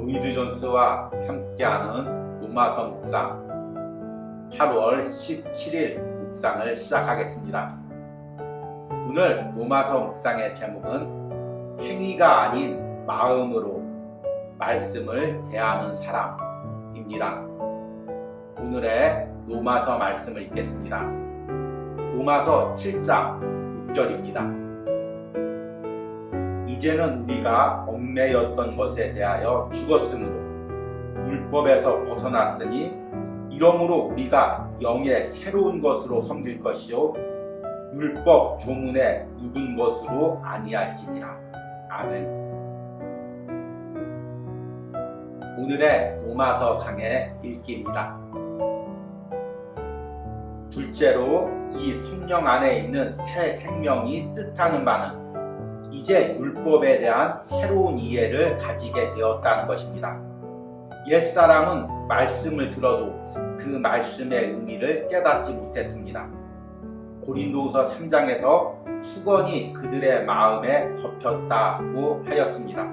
로이드 존스와 함께하는 로마서 묵상 8월 17일 묵상을 시작하겠습니다. 오늘 로마서 묵상의 제목은 행위가 아닌 마음으로 말씀을 대하는 사람입니다. 오늘의 로마서 말씀을 읽겠습니다. 로마서 7장 6절입니다. 이제는 우리가 얽매였던 것에 대하여 죽었으므로 율법에서 벗어났으니 이러므로 우리가 영의 새로운 것으로 섬길 것이요 율법 조문에 묻은 것으로 아니할지니라. 아멘. 오늘의 로마서 강의 읽기입니다. 둘째로 이 성령 안에 있는 새 생명이 뜻하는 바는 이제 율법에 대한 새로운 이해를 가지게 되었다는 것입니다. 옛사람은 말씀을 들어도 그 말씀의 의미를 깨닫지 못했습니다. 고린도후서 3장에서 수건이 그들의 마음에 덮였다고 하였습니다.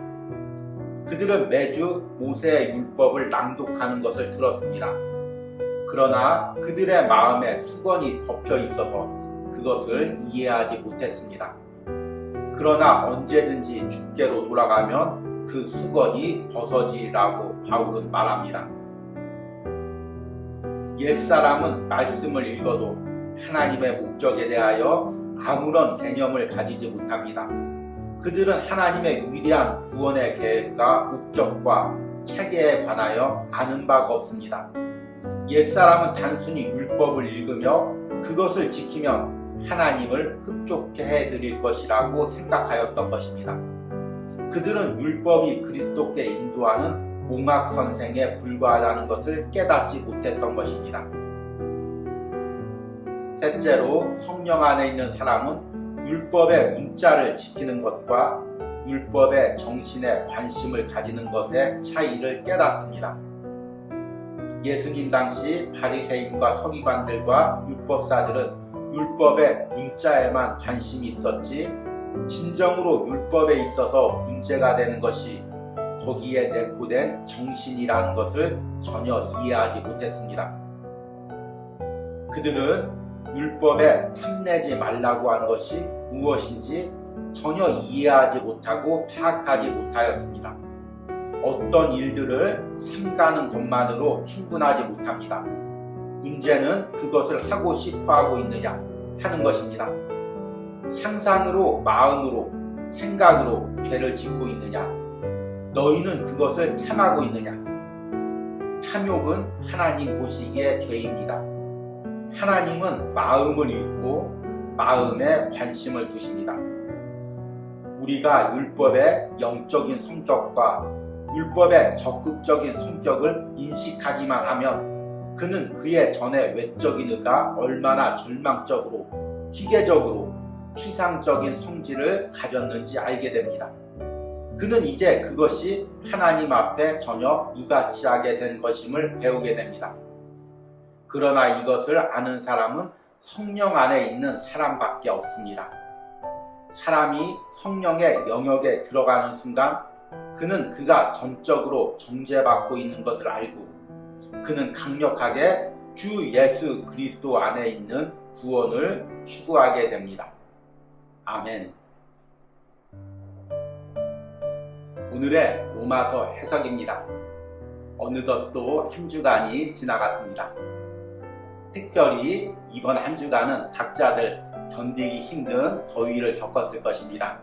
그들은 매주 모세의 율법을 낭독하는 것을 들었습니다. 그러나 그들의 마음에 수건이 덮여 있어서 그것을 이해하지 못했습니다. 그러나 언제든지 주께로 돌아가면 그 수건이 벗어지라고 바울은 말합니다. 옛사람은 말씀을 읽어도 하나님의 목적에 대하여 아무런 개념을 가지지 못합니다. 그들은 하나님의 위대한 구원의 계획과 목적과 체계에 관하여 아는 바가 없습니다. 옛사람은 단순히 율법을 읽으며 그것을 지키면 하나님을 흡족해 해드릴 것이라고 생각하였던 것입니다. 그들은 율법이 그리스도께 인도하는 옹학선생에 불과하다는 것을 깨닫지 못했던 것입니다. 셋째로 성령 안에 있는 사람은 율법의 문자를 지키는 것과 율법의 정신에 관심을 가지는 것의 차이를 깨닫습니다. 예수님 당시 바리새인과 서기관들과 율법사들은 율법의 문자에만 관심이 있었지 진정으로 율법에 있어서 문제가 되는 것이 거기에 내포된 정신이라는 것을 전혀 이해하지 못했습니다. 그들은 율법에 탐내지 말라고 한 것이 무엇인지 전혀 이해하지 못하고 파악하지 못하였습니다. 어떤 일들을 삼가는 것만으로 충분하지 못합니다. 문제는 그것을 하고 싶어 하고 있느냐 하는 것입니다. 상상으로, 마음으로, 생각으로 죄를 짓고 있느냐? 너희는 그것을 탐하고 있느냐? 탐욕은 하나님 보시기에 죄입니다. 하나님은 마음을 읽고 마음에 관심을 두십니다. 우리가 율법의 영적인 성격과 율법의 적극적인 성격을 인식하기만 하면 그는 그의 전에 외적인 의가 얼마나 절망적으로, 기계적으로, 피상적인 성질을 가졌는지 알게 됩니다. 그는 이제 그것이 하나님 앞에 전혀 무가치하게 된 것임을 배우게 됩니다. 그러나 이것을 아는 사람은 성령 안에 있는 사람밖에 없습니다. 사람이 성령의 영역에 들어가는 순간 그는 그가 전적으로 정죄받고 있는 것을 알고 그는 강력하게 주 예수 그리스도 안에 있는 구원을 추구하게 됩니다. 아멘. 오늘의 로마서 해석입니다. 어느덧 또 한 주간이 지나갔습니다. 특별히 이번 한 주간은 각자들 견디기 힘든 더위를 겪었을 것입니다.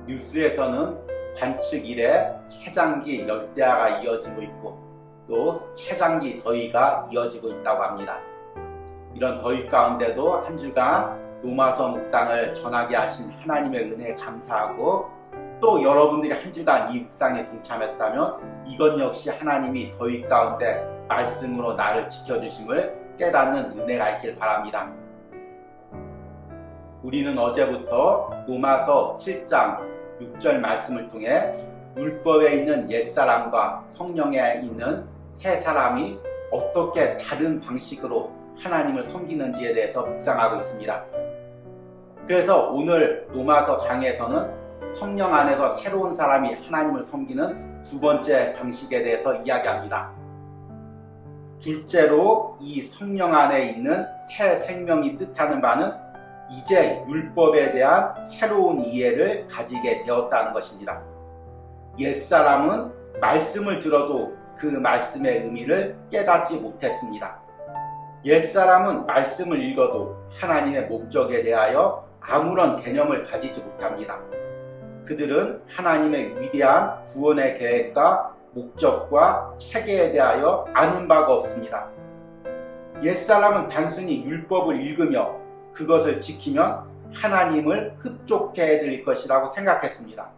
뉴스에서는 관측 이래 최장기 열대야가 이어지고 있고 또 최장기 더위가 이어지고 있다고 합니다. 이런 더위 가운데도 한 주간 로마서 묵상을 전하게 하신 하나님의 은혜에 감사하고 또 여러분들이 한 주간 이 묵상에 동참했다면 이것 역시 하나님이 더위 가운데 말씀으로 나를 지켜주심을 깨닫는 은혜가 있길 바랍니다. 우리는 어제부터 로마서 7장 6절 말씀을 통해 율법에 있는 옛사람과 성령에 있는 새 사람이 어떻게 다른 방식으로 하나님을 섬기는지에 대해서 묵상하고 있습니다. 그래서 오늘 로마서 강에서는 성령 안에서 새로운 사람이 하나님을 섬기는 두 번째 방식에 대해서 이야기합니다. 둘째로 이 성령 안에 있는 새 생명이 뜻하는 바는 이제 율법에 대한 새로운 이해를 가지게 되었다는 것입니다. 옛사람은 말씀을 들어도 그 말씀의 의미를 깨닫지 못했습니다. 옛사람은 말씀을 읽어도 하나님의 목적에 대하여 아무런 개념을 가지지 못합니다. 그들은 하나님의 위대한 구원의 계획과 목적과 체계에 대하여 아는 바가 없습니다. 옛사람은 단순히 율법을 읽으며 그것을 지키면 하나님을 흡족해 해드릴 것이라고 생각했습니다.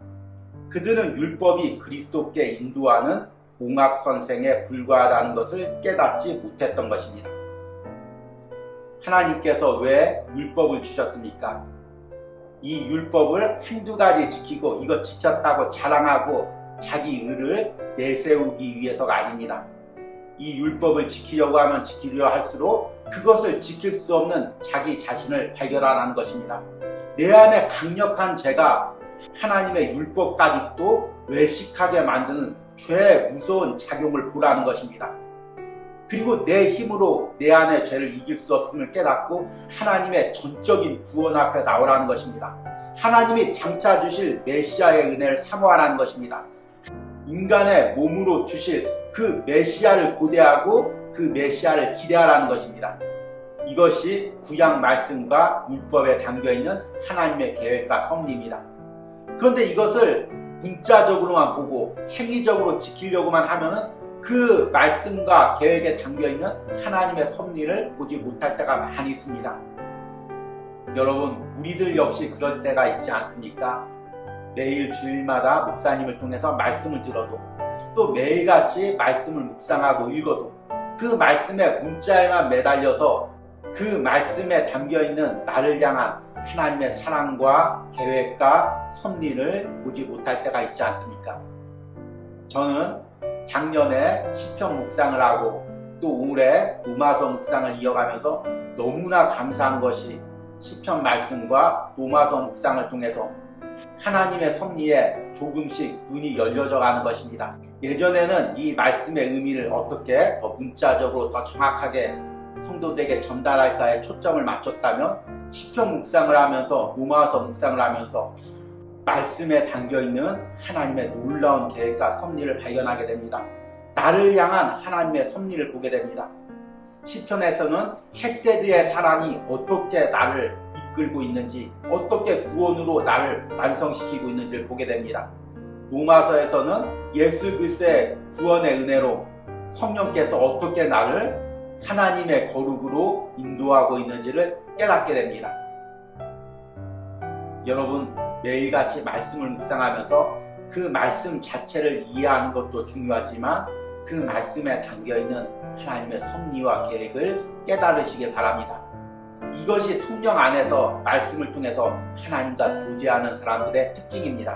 그들은 율법이 그리스도께 인도하는 옹합선생에 불과하다는 것을 깨닫지 못했던 것입니다. 하나님께서 왜 율법을 주셨습니까? 이 율법을 한두 가지 지키고 이것 지켰다고 자랑하고 자기 의를 내세우기 위해서가 아닙니다. 이 율법을 지키려고 하면 지키려 할수록 그것을 지킬 수 없는 자기 자신을 발견하는 것입니다. 내 안에 강력한 죄가 하나님의 율법까지도 외식하게 만드는 죄의 무서운 작용을 보라는 것입니다. 그리고 내 힘으로 내 안의 죄를 이길 수 없음을 깨닫고 하나님의 전적인 구원 앞에 나오라는 것입니다. 하나님이 장차 주실 메시아의 은혜를 사모하라는 것입니다. 인간의 몸으로 주실 그 메시아를 고대하고 그 메시아를 기대하라는 것입니다. 이것이 구약 말씀과 율법에 담겨있는 하나님의 계획과 섭리입니다. 그런데 이것을 문자적으로만 보고 행위적으로 지키려고만 하면은 그 말씀과 계획에 담겨있는 하나님의 섭리를 보지 못할 때가 많이 있습니다. 여러분, 우리들 역시 그럴 때가 있지 않습니까? 매일 주일마다 목사님을 통해서 말씀을 들어도 또 매일같이 말씀을 묵상하고 읽어도 그 말씀의 문자에만 매달려서 그 말씀에 담겨있는 나를 향한 하나님의 사랑과 계획과 섭리를 보지 못할 때가 있지 않습니까? 저는 작년에 시편 묵상을 하고 또 올해 로마서 묵상을 이어가면서 너무나 감사한 것이 시편 말씀과 로마서 묵상을 통해서 하나님의 섭리에 조금씩 눈이 열려져 가는 것입니다. 예전에는 이 말씀의 의미를 어떻게 더 문자적으로 더 정확하게 성도들에게 전달할까에 초점을 맞췄다면 시편 묵상을 하면서 로마서 묵상을 하면서 말씀에 담겨있는 하나님의 놀라운 계획과 섭리를 발견하게 됩니다. 나를 향한 하나님의 섭리를 보게 됩니다. 시편에서는 헤세드의 사랑이 어떻게 나를 이끌고 있는지, 어떻게 구원으로 나를 완성시키고 있는지를 보게 됩니다. 로마서에서는 예수 그리스도의 구원의 은혜로 성령께서 어떻게 나를 하나님의 거룩으로 인도하고 있는지를 깨닫게 됩니다. 여러분, 매일같이 말씀을 묵상하면서 그 말씀 자체를 이해하는 것도 중요하지만 그 말씀에 담겨있는 하나님의 섭리와 계획을 깨달으시길 바랍니다. 이것이 성령 안에서 말씀을 통해서 하나님과 교제하는 사람들의 특징입니다.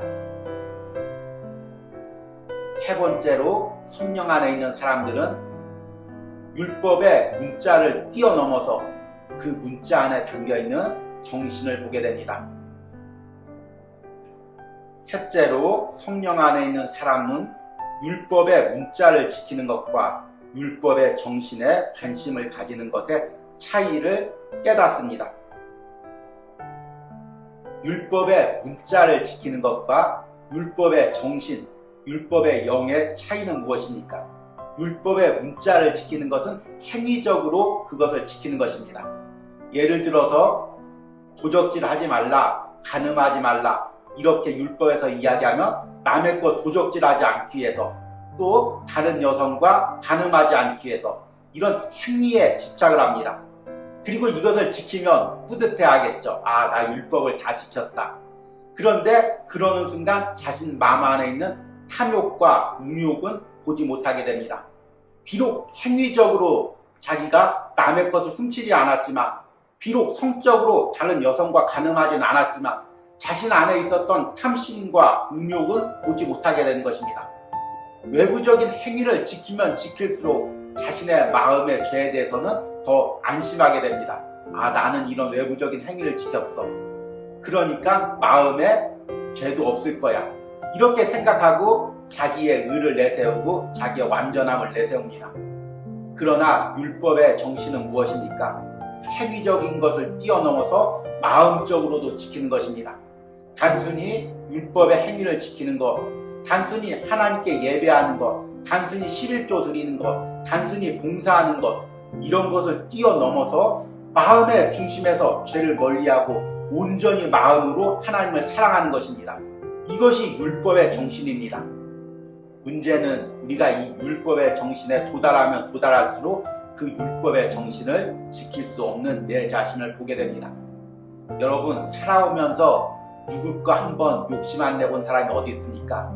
세 번째로 성령 안에 있는 사람들은 율법의 문자를 뛰어넘어서 그 문자 안에 담겨있는 정신을 보게 됩니다. 셋째로 성령 안에 있는 사람은 율법의 문자를 지키는 것과 율법의 정신에 관심을 가지는 것의 차이를 깨닫습니다. 율법의 문자를 지키는 것과 율법의 정신, 율법의 영의 차이는 무엇입니까? 율법의 문자를 지키는 것은 행위적으로 그것을 지키는 것입니다. 예를 들어서 도적질 하지 말라, 간음하지 말라 이렇게 율법에서 이야기하면 남의 것 도적질하지 않기 위해서 또 다른 여성과 간음하지 않기 위해서 이런 행위에 집착을 합니다. 그리고 이것을 지키면 뿌듯해 하겠죠. 아, 나 율법을 다 지켰다. 그런데 그러는 순간 자신 마음 안에 있는 탐욕과 음욕은 보지 못하게 됩니다. 비록 행위적으로 자기가 남의 것을 훔치지 않았지만, 비록 성적으로 다른 여성과 간음하지는 않았지만 자신 안에 있었던 탐심과 음욕은 보지 못하게 되는 것입니다. 외부적인 행위를 지키면 지킬수록 자신의 마음의 죄에 대해서는 더 안심하게 됩니다. 아, 나는 이런 외부적인 행위를 지켰어. 그러니까 마음에 죄도 없을 거야. 이렇게 생각하고 자기의 의를 내세우고 자기의 완전함을 내세웁니다. 그러나 율법의 정신은 무엇입니까? 행위적인 것을 뛰어넘어서 마음적으로도 지키는 것입니다. 단순히 율법의 행위를 지키는 것, 단순히 하나님께 예배하는 것, 단순히 11조 드리는 것, 단순히 봉사하는 것, 이런 것을 뛰어넘어서 마음의 중심에서 죄를 멀리하고 온전히 마음으로 하나님을 사랑하는 것입니다. 이것이 율법의 정신입니다. 문제는 우리가 이 율법의 정신에 도달하면 도달할수록 그 율법의 정신을 지킬 수 없는 내 자신을 보게 됩니다. 여러분, 살아오면서 누구과 한번 욕심 안 내본 사람이 어디 있습니까?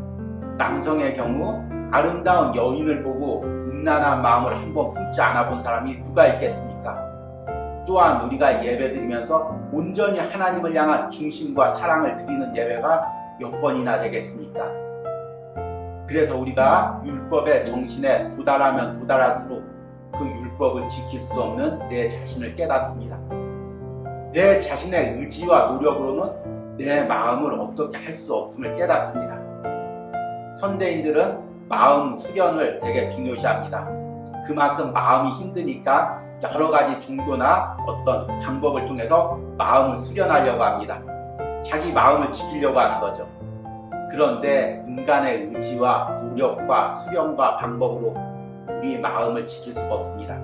남성의 경우 아름다운 여인을 보고 음란한 마음을 한번 품지 않아 본 사람이 누가 있겠습니까? 또한 우리가 예배드리면서 온전히 하나님을 향한 중심과 사랑을 드리는 예배가 몇 번이나 되겠습니까? 그래서 우리가 율법의 정신에 도달하면 도달할수록 그 율법을 지킬 수 없는 내 자신을 깨닫습니다. 내 자신의 의지와 노력으로는 내 마음을 어떻게 할 수 없음을 깨닫습니다. 현대인들은 마음 수련을 되게 중요시합니다. 그만큼 마음이 힘드니까 여러 가지 종교나 어떤 방법을 통해서 마음을 수련하려고 합니다. 자기 마음을 지키려고 하는 거죠. 그런데 인간의 의지와 노력과 수련과 방법으로 우리 마음을 지킬 수가 없습니다.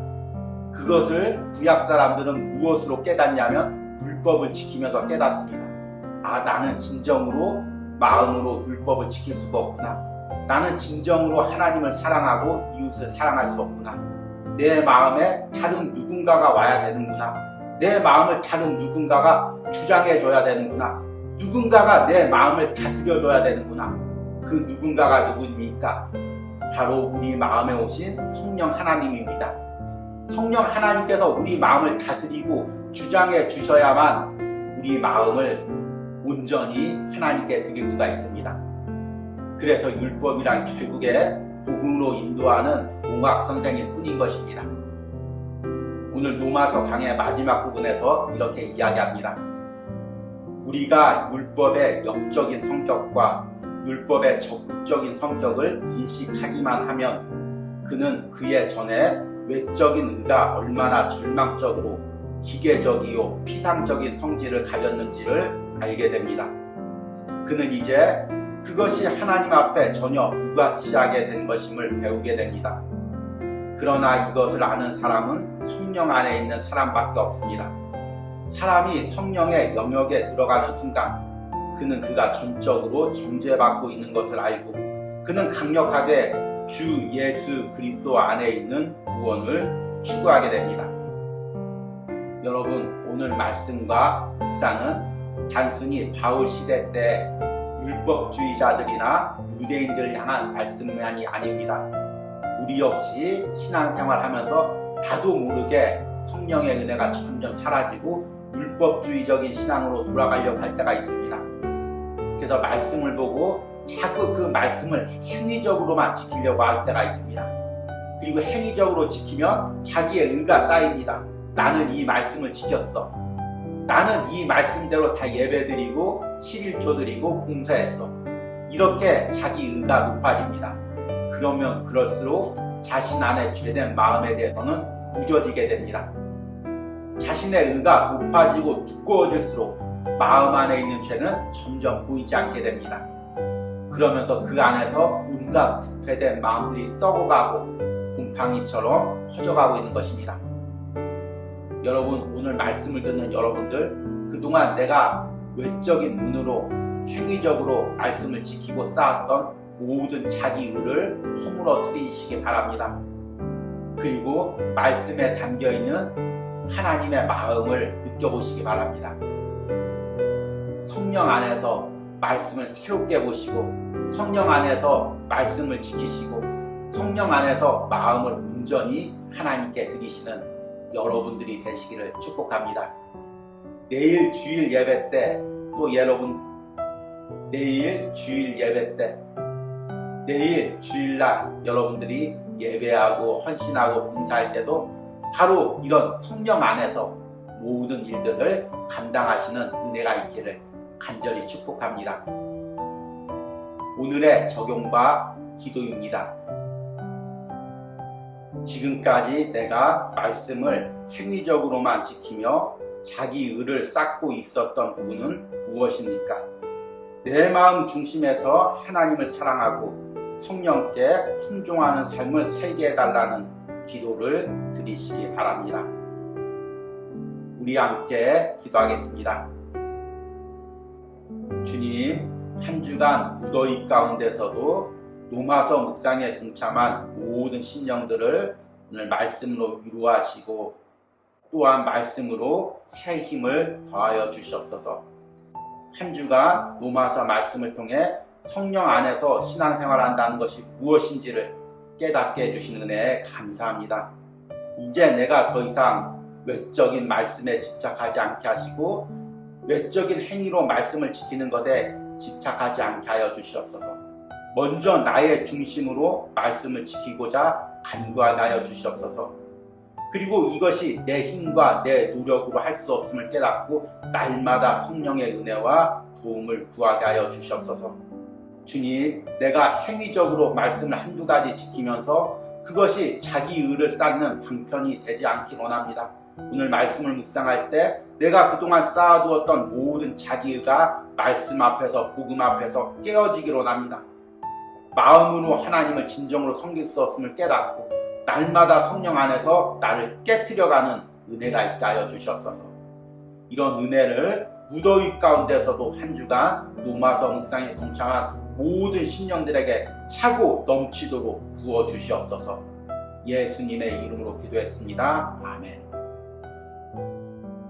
그것을 구약 사람들은 무엇으로 깨닫냐면 율법을 지키면서 깨닫습니다. 아, 나는 진정으로 마음으로 율법을 지킬 수가 없구나. 나는 진정으로 하나님을 사랑하고 이웃을 사랑할 수 없구나. 내 마음에 다른 누군가가 와야 되는구나. 내 마음을 다른 누군가가 주장해줘야 되는구나. 누군가가 내 마음을 다스려줘야 되는구나. 그 누군가가 누구입니까? 바로 우리 마음에 오신 성령 하나님입니다. 성령 하나님께서 우리 마음을 다스리고 주장해 주셔야만 우리 마음을 온전히 하나님께 드릴 수가 있습니다. 그래서 율법이란 결국에 복음으로 인도하는 공학 선생일 뿐인 것입니다. 오늘 로마서 강의 마지막 부분에서 이렇게 이야기합니다. 우리가 율법의 영적인 성격과 율법의 적극적인 성격을 인식하기만 하면 그는 그의 전에 외적인 의가 얼마나 절망적으로 기계적이요 피상적인 성질을 가졌는지를 알게 됩니다. 그는 이제 그것이 하나님 앞에 전혀 무가치하게 된 것임을 배우게 됩니다. 그러나 이것을 아는 사람은 성령 안에 있는 사람밖에 없습니다. 사람이 성령의 영역에 들어가는 순간 그는 그가 전적으로 정죄받고 있는 것을 알고 그는 강력하게 주 예수 그리스도 안에 있는 구원을 추구하게 됩니다. 여러분, 오늘 말씀과 묵상은 단순히 바울 시대 때 율법주의자들이나 유대인들을 향한 말씀만이 아닙니다. 우리 역시 신앙생활하면서 나도 모르게 성령의 은혜가 점점 사라지고 율법주의적인 신앙으로 돌아가려고 할 때가 있습니다. 그래서 말씀을 보고 자꾸 그 말씀을 행위적으로만 지키려고 할 때가 있습니다. 그리고 행위적으로 지키면 자기의 의가 쌓입니다. 나는 이 말씀을 지켰어. 나는 이 말씀대로 다 예배드리고 11조 드리고 봉사했어. 이렇게 자기 의가 높아집니다. 그러면 그럴수록 자신 안에 죄된 마음에 대해서는 무뎌지게 됩니다. 자신의 의가 높아지고 두꺼워질수록 마음 안에 있는 죄는 점점 보이지 않게 됩니다. 그러면서 그 안에서 온갖 부패된 마음들이 썩어가고 곰팡이처럼 퍼져가고 있는 것입니다. 여러분, 오늘 말씀을 듣는 여러분들, 그동안 내가 외적인 눈으로 행위적으로 말씀을 지키고 쌓았던 모든 자기 의를 허물어뜨리시기 바랍니다. 그리고 말씀에 담겨있는 하나님의 마음을 느껴보시기 바랍니다. 성령 안에서 말씀을 새롭게 보시고 성령 안에서 말씀을 지키시고 성령 안에서 마음을 온전히 하나님께 드리시는 여러분들이 되시기를 축복합니다. 내일 주일 예배 때 또 여러분 내일 주일 예배 때 내일 주일날 여러분들이 예배하고 헌신하고 봉사할 때도 바로 이런 성령 안에서 모든 일들을 감당하시는 은혜가 있기를 간절히 축복합니다. 오늘의 적용과 기도입니다. 지금까지 내가 말씀을 행위적으로만 지키며 자기 의를 쌓고 있었던 부분은 무엇입니까? 내 마음 중심에서 하나님을 사랑하고 성령께 순종하는 삶을 살게 해달라는 기도를 드리시기 바랍니다. 우리 함께 기도하겠습니다. 주님, 한 주간 무더위 가운데서도 로마서 묵상에 동참한 모든 심령들을 오늘 말씀으로 위로하시고 또한 말씀으로 새 힘을 더하여 주시옵소서. 한 주간 로마서 말씀을 통해 성령 안에서 신앙생활을 한다는 것이 무엇인지를 깨닫게 해주신 은혜에 감사합니다. 이제 내가 더 이상 외적인 말씀에 집착하지 않게 하시고 외적인 행위로 말씀을 지키는 것에 집착하지 않게 하여 주시옵소서. 먼저 나의 중심으로 말씀을 지키고자 간구하게 하여 주시옵소서. 그리고 이것이 내 힘과 내 노력으로 할 수 없음을 깨닫고 날마다 성령의 은혜와 도움을 구하게 하여 주시옵소서. 주님, 내가 행위적으로 말씀을 한두 가지 지키면서 그것이 자기 의를 쌓는 방편이 되지 않기 원합니다. 오늘 말씀을 묵상할 때 내가 그동안 쌓아두었던 모든 자기 의가 말씀 앞에서 복음 앞에서 깨어지기를 원합니다. 마음으로 하나님을 진정으로 섬길 수 없음을 깨닫고 날마다 성령 안에서 나를 깨트려가는 은혜가 있게 하여 주시옵소서. 이런 은혜를 무더위 가운데서도 한 주간 로마서 묵상에 동참한 모든 심령들에게 차고 넘치도록 부어주시옵소서. 예수님의 이름으로 기도했습니다. 아멘.